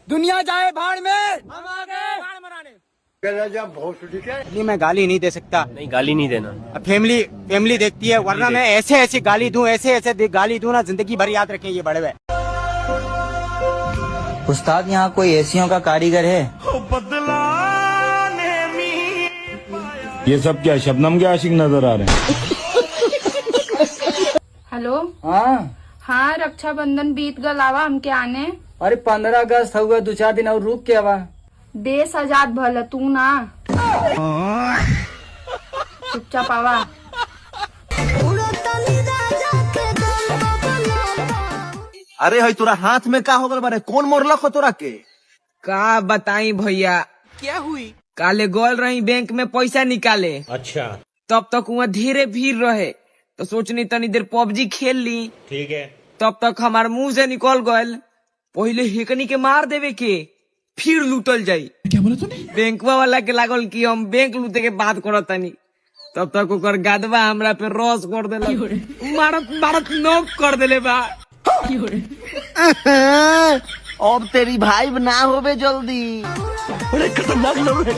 दुनिया जाए भाड़ में, हम आ गए भाड़ मराने। नहीं, मैं गाली नहीं दे सकता। नहीं, गाली नहीं देना। फैमिली देखती है, वरना मैं ऐसे ऐसे गाली दूं, ऐसे गाली दूं ना, जिंदगी भर याद रखें ये बड़े हुए। उस्ताद, यहाँ कोई एसियों का कारीगर है? ये सब क्या शबनम के आशिक नजर आ रहे हैं? हेलो। हाँ। हाँ, रक्षाबंधन बीत गलावा हमके आने। अरे 15 अगस्त हुआ, 2-4 दिन और रुक के आवा। देश आजाद भल तू ना, चुपचाप आवा। अरे हई तोरा हाथ में का हो गल बारे? कौन मोरलक हो तोरा के? का बताई भैया, क्या हुई? काले गोल रही बैंक में पैसा निकाले। अच्छा, तब तक वहाँ धीरे भीड़ रहे, तो सोचनी तनी देर पबजी खेल ली। ठीक है। तब तक हमार मुंह से निकल गयल, पहले हेकनी के मार देवे के, फिर लूटल जाई। क्या बोला तूने? बैंकवा वाला के लागल कि हम बैंक लूटे के बात करत तनी, तब तक ओकर गादवा हमरा पे रस कर देला, मारत नोक कर देले बा। अब तेरी भाई ना होवे जल्दी। अरे खतरनाक लोग है।